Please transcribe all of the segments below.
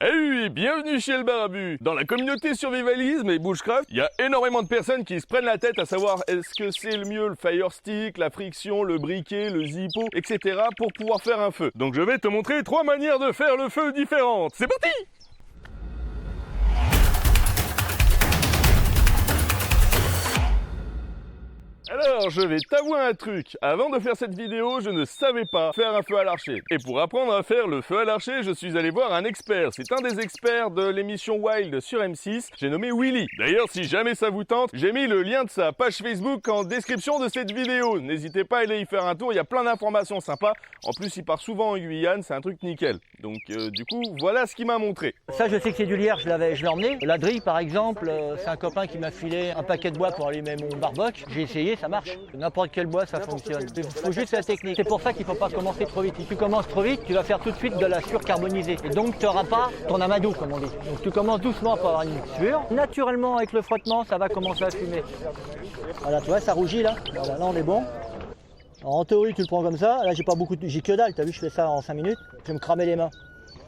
Hey, bienvenue chez le Barbu. Dans la communauté survivalisme et bushcraft, il y a énormément de personnes qui se prennent la tête à savoir est-ce que c'est le mieux le fire stick, la friction, le briquet, le zippo, etc. pour pouvoir faire un feu. Donc je vais te montrer 3 manières de faire le feu différentes. C'est parti! Alors, je vais t'avouer un truc. Avant de faire cette vidéo, je ne savais pas faire un feu à l'archer. Et pour apprendre à faire le feu à l'archer, je suis allé voir un expert. C'est un des experts de l'émission Wild sur M6. J'ai nommé Willy. D'ailleurs, si jamais ça vous tente, j'ai mis le lien de sa page Facebook en description de cette vidéo. N'hésitez pas à aller y faire un tour, il y a plein d'informations sympas. En plus, il part souvent en Guyane, c'est un truc nickel. Donc, du coup, voilà ce qu'il m'a montré. Ça, je sais que c'est du lierre, je l'ai emmené. La drille, par exemple, c'est un copain qui m'a filé un paquet de bois pour allumer mon barbecue. J'ai essayé, ça marche. N'importe quel bois, ça fonctionne. Il faut juste la technique. C'est pour ça qu'il ne faut pas commencer trop vite. Si tu commences trop vite, tu vas faire tout de suite de la sueur carbonisée. Et donc, tu n'auras pas ton amadou, comme on dit. Donc, tu commences doucement pour avoir une sueur. Naturellement, avec le frottement, ça va commencer à fumer. Voilà, tu vois, ça rougit là. Voilà, là, on est bon. Alors, en théorie, tu le prends comme ça. Là, j'ai que dalle. Tu as vu, je fais ça en 5 minutes. Je vais me cramer les mains.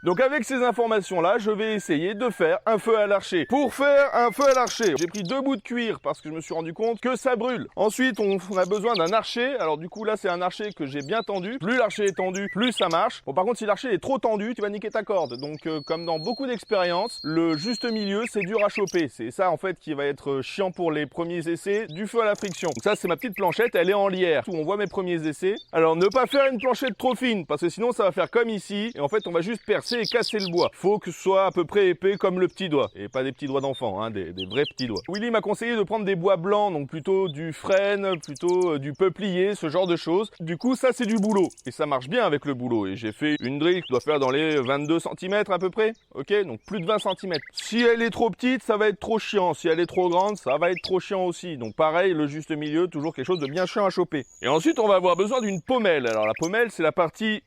Donc avec ces informations-là, je vais essayer de faire un feu à l'archer. Pour faire un feu à l'archer, j'ai pris 2 bouts de cuir parce que je me suis rendu compte que ça brûle. Ensuite, on a besoin d'un archer. Alors du coup, là, c'est un archer que j'ai bien tendu. Plus l'archer est tendu, plus ça marche. Bon, par contre, si l'archer est trop tendu, tu vas niquer ta corde. Donc, comme dans beaucoup d'expériences, le juste milieu, c'est dur à choper. C'est ça, en fait, qui va être chiant pour les premiers essais du feu à la friction. Donc ça, c'est ma petite planchette, elle est en lierre. Où on voit mes premiers essais. Alors, ne pas faire une planchette trop fine parce que sinon, ça va faire comme ici. Et en fait, on va juste percer et casser le bois. Faut que ce soit à peu près épais comme le petit doigt. Et pas des petits doigts d'enfant, hein, des vrais petits doigts. Willy m'a conseillé de prendre des bois blancs, donc plutôt du frêne, plutôt du peuplier, ce genre de choses. Du coup, ça, c'est du boulot. Et ça marche bien avec le boulot. Et j'ai fait une drille qui doit faire dans les 22 cm à peu près. Ok, donc plus de 20 cm. Si elle est trop petite, ça va être trop chiant. Si elle est trop grande, ça va être trop chiant aussi. Donc pareil, le juste milieu, toujours quelque chose de bien chiant à choper. Et ensuite, on va avoir besoin d'une pommelle. Alors la pommelle, c'est la partie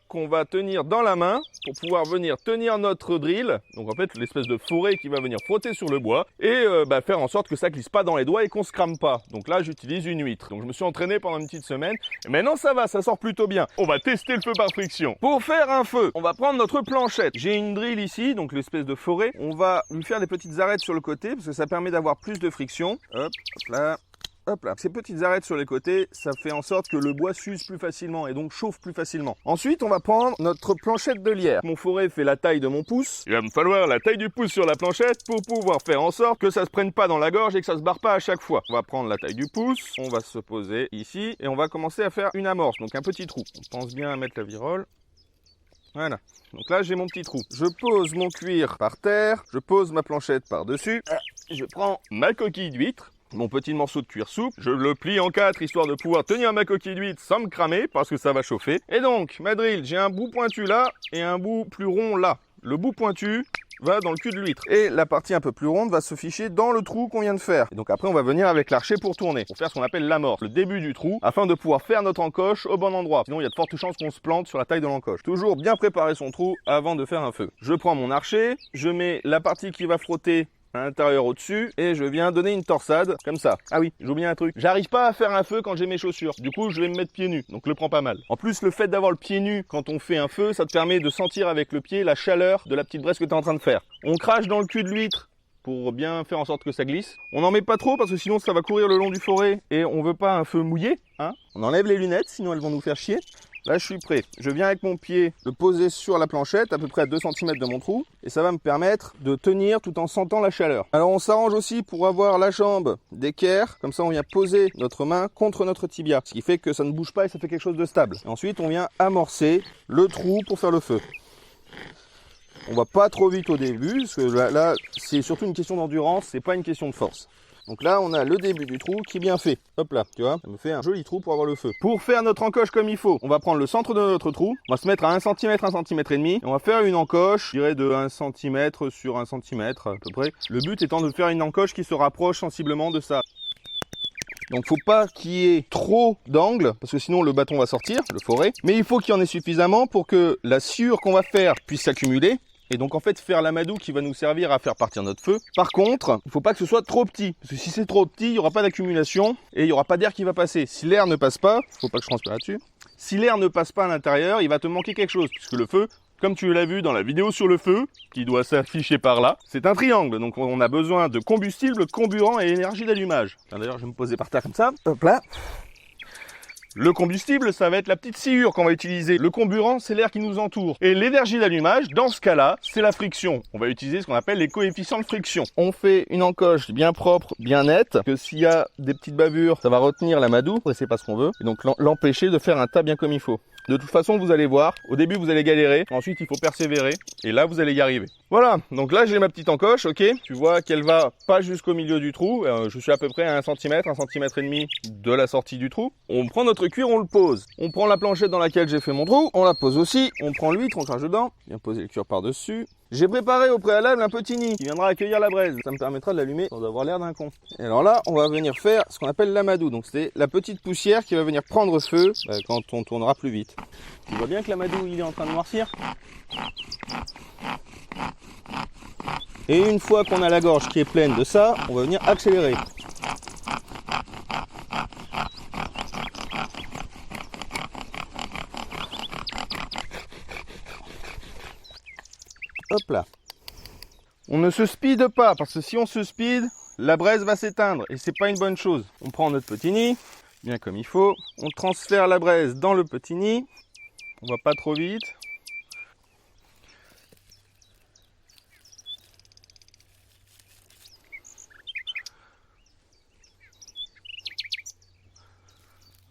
qu'on va tenir dans la main pour pouvoir venir tenir notre drill. Donc en fait l'espèce de forêt qui va venir frotter sur le bois et faire en sorte que ça glisse pas dans les doigts et qu'on se crame pas. Donc là j'utilise une huître. Donc je me suis entraîné pendant une petite semaine et maintenant ça va, ça sort plutôt bien. On va tester le feu par friction. Pour faire un feu, on va prendre notre planchette. J'ai une drill ici, donc l'espèce de forêt. On va lui faire des petites arêtes sur le côté parce que ça permet d'avoir plus de friction. Hop, hop là. Hop là, ces petites arêtes sur les côtés, ça fait en sorte que le bois s'use plus facilement et donc chauffe plus facilement. Ensuite, on va prendre notre planchette de lierre. Mon forêt fait la taille de mon pouce. Il va me falloir la taille du pouce sur la planchette pour pouvoir faire en sorte que ça se prenne pas dans la gorge et que ça se barre pas à chaque fois. On va prendre la taille du pouce, on va se poser ici et on va commencer à faire une amorce, donc un petit trou. On pense bien à mettre la virole. Voilà, donc là j'ai mon petit trou. Je pose mon cuir par terre, je pose ma planchette par-dessus, je prends ma coquille d'huître, mon petit morceau de cuir souple, je le plie en 4 histoire de pouvoir tenir ma coquille d'huître sans me cramer parce que ça va chauffer. Et donc, ma drill, j'ai un bout pointu là et un bout plus rond là. Le bout pointu va dans le cul de l'huître et la partie un peu plus ronde va se ficher dans le trou qu'on vient de faire. Et donc après on va venir avec l'archer pour tourner, pour faire ce qu'on appelle l'amorce, le début du trou, afin de pouvoir faire notre encoche au bon endroit. Sinon il y a de fortes chances qu'on se plante sur la taille de l'encoche. Toujours bien préparer son trou avant de faire un feu. Je prends mon archer, je mets la partie qui va frotter à l'intérieur au-dessus et je viens donner une torsade comme ça. Ah oui, j'ai oublié un truc. J'arrive pas à faire un feu quand j'ai mes chaussures. Du coup, je vais me mettre pieds nus. Donc le prends pas mal. En plus, le fait d'avoir le pied nu quand on fait un feu, ça te permet de sentir avec le pied la chaleur de la petite braise que tu es en train de faire. On crache dans le cul de l'huître pour bien faire en sorte que ça glisse. On n'en met pas trop parce que sinon ça va courir le long du forêt et on veut pas un feu mouillé, hein. On enlève les lunettes sinon elles vont nous faire chier. Là, je suis prêt. Je viens avec mon pied le poser sur la planchette, à peu près à 2 cm de mon trou. Et ça va me permettre de tenir tout en sentant la chaleur. Alors, on s'arrange aussi pour avoir la jambe d'équerre. Comme ça, on vient poser notre main contre notre tibia. Ce qui fait que ça ne bouge pas et ça fait quelque chose de stable. Et ensuite, on vient amorcer le trou pour faire le feu. On va pas trop vite au début, parce que là c'est surtout une question d'endurance, c'est pas une question de force. Donc là, on a le début du trou qui est bien fait. Hop là, tu vois, ça me fait un joli trou pour avoir le feu. Pour faire notre encoche comme il faut, on va prendre le centre de notre trou, on va se mettre à 1 cm, 1 cm et demi, et on va faire une encoche, je dirais de 1 cm sur 1 cm à peu près. Le but étant de faire une encoche qui se rapproche sensiblement de ça. Donc faut pas qu'il y ait trop d'angles, parce que sinon le bâton va sortir, le forêt. Mais il faut qu'il y en ait suffisamment pour que la sciure qu'on va faire puisse s'accumuler. Et donc en fait faire l'amadou qui va nous servir à faire partir notre feu. Par contre, il ne faut pas que ce soit trop petit. Parce que si c'est trop petit, il n'y aura pas d'accumulation et il n'y aura pas d'air qui va passer. Si l'air ne passe pas, il ne faut pas que je transpire là-dessus. Si l'air ne passe pas à l'intérieur, il va te manquer quelque chose. Puisque le feu, comme tu l'as vu dans la vidéo sur le feu, qui doit s'afficher par là, c'est un triangle. Donc on a besoin de combustible, comburant et énergie d'allumage. D'ailleurs, je vais me poser par terre comme ça. Hop là. Le combustible, ça va être la petite sciure qu'on va utiliser. Le comburant, c'est l'air qui nous entoure. Et l'énergie d'allumage, dans ce cas-là, c'est la friction. On va utiliser ce qu'on appelle les coefficients de friction. On fait une encoche bien propre, bien nette, que s'il y a des petites bavures, ça va retenir l'amadou, et c'est pas ce qu'on veut. Et donc l'empêcher de faire un tas bien comme il faut. De toute façon, vous allez voir, au début vous allez galérer, ensuite il faut persévérer, et là vous allez y arriver. Voilà, donc là j'ai ma petite encoche, ok. Tu vois qu'elle va pas jusqu'au milieu du trou, je suis à peu près à 1 cm, 1 cm et demi de la sortie du trou. On prend notre cuir, on le pose. On prend la planchette dans laquelle j'ai fait mon trou, on la pose aussi, on prend l'huître, on crache dedans, bien poser le cuir par-dessus. J'ai préparé au préalable un petit nid qui viendra accueillir la braise. Ça me permettra de l'allumer sans avoir l'air d'un con. Et alors là, on va venir faire ce qu'on appelle l'amadou. Donc c'est la petite poussière qui va venir prendre feu quand on tournera plus vite. Tu vois bien que l'amadou il est en train de noircir. Et une fois qu'on a la gorge qui est pleine de ça, on va venir accélérer. Hop là. On ne se speed pas parce que si on se speed, la braise va s'éteindre et c'est pas une bonne chose. On prend notre petit nid, bien comme il faut. On transfère la braise dans le petit nid. On va pas trop vite.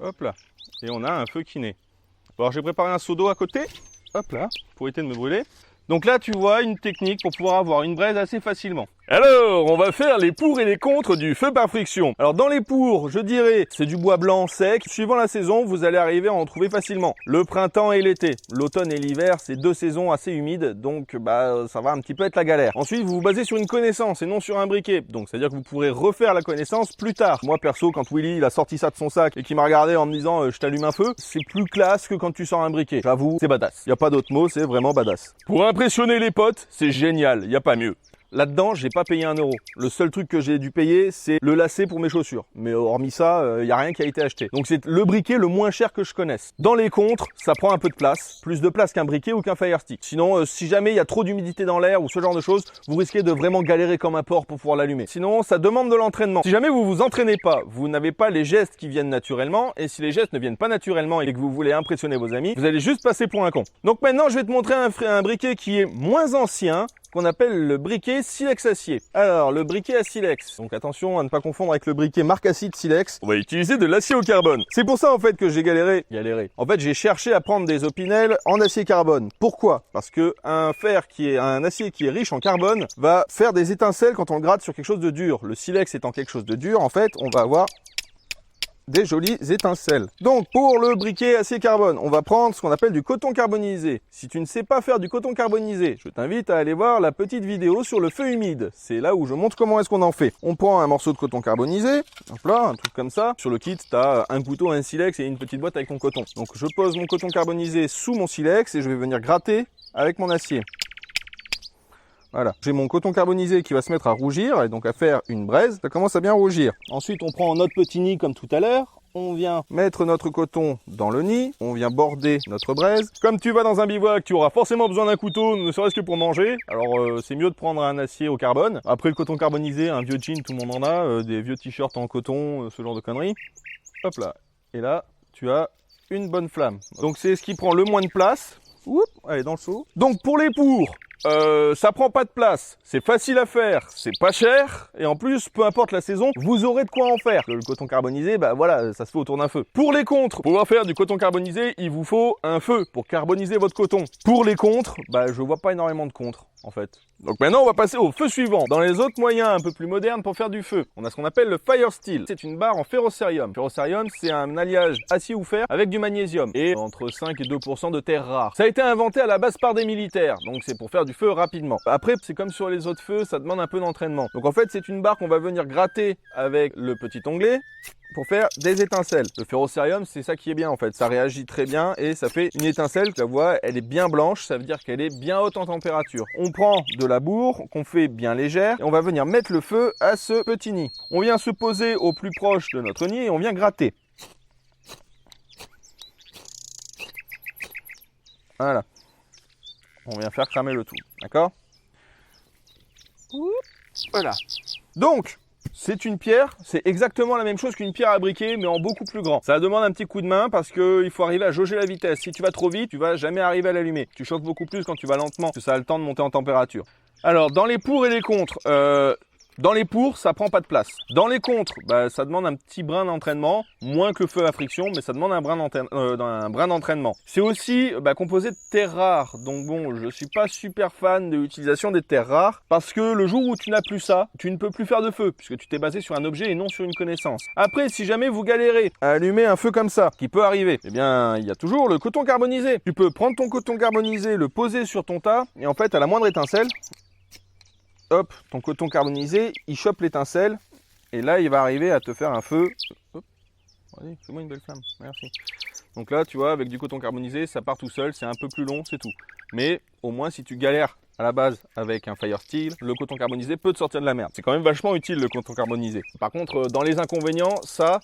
Hop là. Et on a un feu qui naît. Alors j'ai préparé un seau d'eau à côté. Hop là, pour éviter de me brûler. Donc là, tu vois une technique pour pouvoir avoir une braise assez facilement. Alors, on va faire les pour et les contre du feu par friction. Alors dans les pour, je dirais, c'est du bois blanc sec. Suivant la saison, vous allez arriver à en trouver facilement. Le printemps et l'été. L'automne et l'hiver, c'est 2 saisons assez humides, donc ça va un petit peu être la galère. Ensuite, vous vous basez sur une connaissance et non sur un briquet. Donc c'est-à-dire que vous pourrez refaire la connaissance plus tard. Moi perso, quand Willy il a sorti ça de son sac et qu'il m'a regardé en me disant je t'allume un feu, c'est plus classe que quand tu sors un briquet. J'avoue, c'est badass. Il n'y a pas d'autre mot, c'est vraiment badass. Pour impressionner les potes, c'est génial, il n'y a pas mieux. Là-dedans, j'ai pas payé 1 euro. Le seul truc que j'ai dû payer, c'est le lacet pour mes chaussures. Mais hormis ça, il n'y a rien qui a été acheté. Donc c'est le briquet le moins cher que je connaisse. Dans les contres, ça prend un peu de place. Plus de place qu'un briquet ou qu'un fire stick. Sinon, si jamais il y a trop d'humidité dans l'air ou ce genre de choses, vous risquez de vraiment galérer comme un porc pour pouvoir l'allumer. Sinon, ça demande de l'entraînement. Si jamais vous vous entraînez pas, vous n'avez pas les gestes qui viennent naturellement. Et si les gestes ne viennent pas naturellement et que vous voulez impressionner vos amis, vous allez juste passer pour un con. Donc maintenant, je vais te montrer un briquet qui est moins ancien, qu'on appelle le briquet silex acier. Alors, le briquet à silex, donc attention à ne pas confondre avec le briquet marque acide silex, on va utiliser de l'acier au carbone. C'est pour ça en fait que j'ai galéré. En fait, j'ai cherché à prendre des opinels en acier carbone. Pourquoi? Parce que un acier qui est riche en carbone va faire des étincelles quand on le gratte sur quelque chose de dur. Le silex étant quelque chose de dur, en fait, on va avoir des jolies étincelles. Donc pour le briquet acier carbone, on va prendre ce qu'on appelle du coton carbonisé. Si tu ne sais pas faire du coton carbonisé, je t'invite à aller voir la petite vidéo sur le feu humide. C'est là où je montre comment est-ce qu'on en fait. On prend un morceau de coton carbonisé, hop là, un truc comme ça. Sur le kit, tu as un couteau, un silex et une petite boîte avec ton coton. Donc je pose mon coton carbonisé sous mon silex et je vais venir gratter avec mon acier. Voilà, j'ai mon coton carbonisé qui va se mettre à rougir et donc à faire une braise. Ça commence à bien rougir. Ensuite, on prend notre petit nid comme tout à l'heure. On vient mettre notre coton dans le nid. On vient border notre braise. Comme tu vas dans un bivouac, tu auras forcément besoin d'un couteau, ne serait-ce que pour manger. Alors, c'est mieux de prendre un acier au carbone. Après le coton carbonisé, un vieux jean, tout le monde en a. Des vieux t-shirts en coton, ce genre de conneries. Hop là. Et là, tu as une bonne flamme. Donc, c'est ce qui prend le moins de place. Oups, allez, dans le seau. Donc, pour les pour, ça prend pas de place, c'est facile à faire, c'est pas cher, et en plus, peu importe la saison, vous aurez de quoi en faire. Le coton carbonisé, bah voilà, ça se fait autour d'un feu. Pour les contres, pour pouvoir faire du coton carbonisé, il vous faut un feu pour carboniser votre coton. Pour les contres, bah je vois pas énormément de contres, en fait. Donc maintenant, on va passer au feu suivant. Dans les autres moyens un peu plus modernes pour faire du feu, on a ce qu'on appelle le fire steel. C'est une barre en ferrocérium. Le ferrocérium, c'est un alliage acier ou fer avec du magnésium et entre 5 et 2% de terres rares. Ça a été inventé à la base par des militaires, donc c'est pour faire du feu rapidement. Après, c'est comme sur les autres feux, ça demande un peu d'entraînement. Donc en fait, c'est une barre qu'on va venir gratter avec le petit onglet pour faire des étincelles. Le ferrocérium, c'est ça qui est bien en fait. Ça réagit très bien et ça fait une étincelle. La voie, elle est bien blanche, ça veut dire qu'elle est bien haute en température. On prend de la bourre qu'on fait bien légère et on va venir mettre le feu à ce petit nid. On vient se poser au plus proche de notre nid et on vient gratter. Voilà. on vient faire cramer le tout, d'accord? Voilà. Donc, c'est une pierre, c'est exactement la même chose qu'une pierre à briquet, mais en beaucoup plus grand. Ça demande un petit coup de main parce qu'il faut arriver à jauger la vitesse. Si tu vas trop vite, tu vas jamais arriver à l'allumer. Tu chauffes beaucoup plus quand tu vas lentement, parce que ça a le temps de monter en température. Alors, dans les pour et les contre, dans les pour, ça prend pas de place. Dans les contre, bah, ça demande un petit brin d'entraînement, moins que le feu à friction, mais ça demande un brin d'entraînement. C'est aussi composé de terres rares. Donc bon, je suis pas super fan de l'utilisation des terres rares, parce que le jour où tu n'as plus ça, tu ne peux plus faire de feu, puisque tu t'es basé sur un objet et non sur une connaissance. Après, si jamais vous galérez à allumer un feu comme ça, qui peut arriver, eh bien, il y a toujours le coton carbonisé. Tu peux prendre ton coton carbonisé, le poser sur ton tas, et en fait, à la moindre étincelle, hop, ton coton carbonisé, il chope l'étincelle et là, il va arriver à te faire un feu. Hop, allez, fais-moi une belle flamme, merci. Donc là, tu vois, avec du coton carbonisé, ça part tout seul, c'est un peu plus long, c'est tout. Mais au moins, si tu galères à la base avec un fire steel, le coton carbonisé peut te sortir de la merde. C'est quand même vachement utile le coton carbonisé. Par contre, dans les inconvénients, ça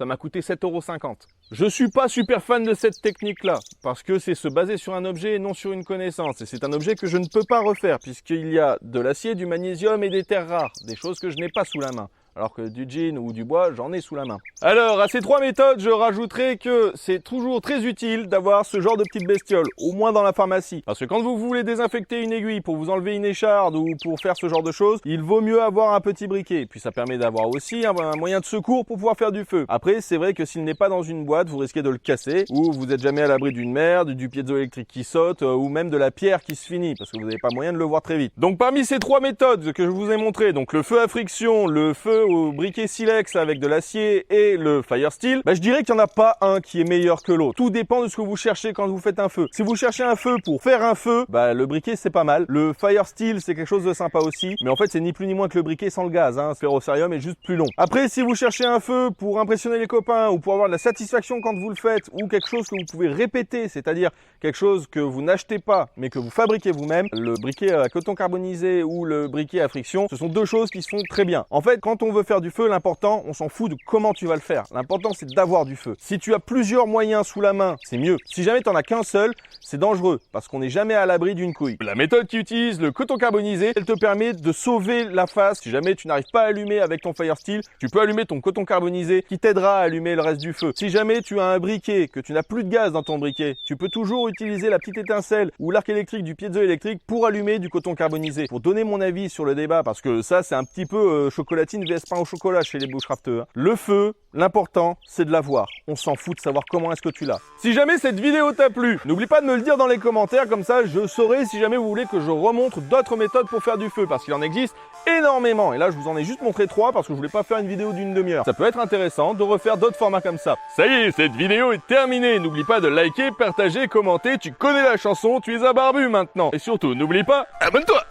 m'a coûté 7,50 €. Je suis pas super fan de cette technique-là, parce que c'est se baser sur un objet et non sur une connaissance. Et c'est un objet que je ne peux pas refaire, puisqu'il y a de l'acier, du magnésium et des terres rares, des choses que je n'ai pas sous la main. Alors que du jean ou du bois, j'en ai sous la main. Alors, à ces trois méthodes, je rajouterai que c'est toujours très utile d'avoir ce genre de petites bestioles, au moins dans la pharmacie. Parce que quand vous voulez désinfecter une aiguille pour vous enlever une écharde ou pour faire ce genre de choses, il vaut mieux avoir un petit briquet. Puis ça permet d'avoir aussi un moyen de secours pour pouvoir faire du feu. Après, c'est vrai que s'il n'est pas dans une boîte, vous risquez de le casser, ou vous n'êtes jamais à l'abri d'une merde, du piezoélectrique qui saute, ou même de la pierre qui se finit, parce que vous n'avez pas moyen de le voir très vite. Donc parmi ces trois méthodes que je vous ai montrées, donc le feu à friction, le feu au briquet silex avec de l'acier et le fire steel, je dirais qu'il n'y en a pas un qui est meilleur que l'autre. Tout dépend de ce que vous cherchez quand vous faites un feu. Si vous cherchez un feu pour faire un feu, le briquet c'est pas mal. Le fire steel c'est quelque chose de sympa aussi, mais en fait c'est ni plus ni moins que le briquet sans le gaz. Le ferrocerium est juste plus long. Après, si vous cherchez un feu pour impressionner les copains ou pour avoir de la satisfaction quand vous le faites, ou quelque chose que vous pouvez répéter, c'est-à-dire quelque chose que vous n'achetez pas mais que vous fabriquez vous-même, le briquet à coton carbonisé ou le briquet à friction, ce sont deux choses qui se font très bien. En fait, quand on veut faire du feu, l'important, on s'en fout de comment tu vas le faire. L'important, c'est d'avoir du feu. Si tu as plusieurs moyens sous la main, c'est mieux. Si jamais tu n'en as qu'un seul, c'est dangereux parce qu'on n'est jamais à l'abri d'une couille. La méthode qui utilise le coton carbonisé, elle te permet de sauver la face. Si jamais tu n'arrives pas à allumer avec ton fire steel, tu peux allumer ton coton carbonisé qui t'aidera à allumer le reste du feu. Si jamais tu as un briquet, que tu n'as plus de gaz dans ton briquet, tu peux toujours utiliser la petite étincelle ou l'arc électrique du piezoélectrique pour allumer du coton carbonisé. Pour donner mon avis sur le débat, parce que ça, c'est un petit peu chocolatine vs pain au chocolat chez les bushcrafters. Le feu, l'important, c'est de l'avoir. On s'en fout de savoir comment est-ce que tu l'as. Si jamais cette vidéo t'a plu, n'oublie pas de me le dire dans les commentaires, comme ça je saurai si jamais vous voulez que je remontre d'autres méthodes pour faire du feu, parce qu'il en existe énormément. Et là, je vous en ai juste montré 3 parce que je voulais pas faire une vidéo d'une demi-heure. Ça peut être intéressant de refaire d'autres formats comme ça. Ça y est, cette vidéo est terminée. N'oublie pas de liker, partager, commenter. Tu connais la chanson, tu es un barbu maintenant. Et surtout, n'oublie pas, abonne-toi!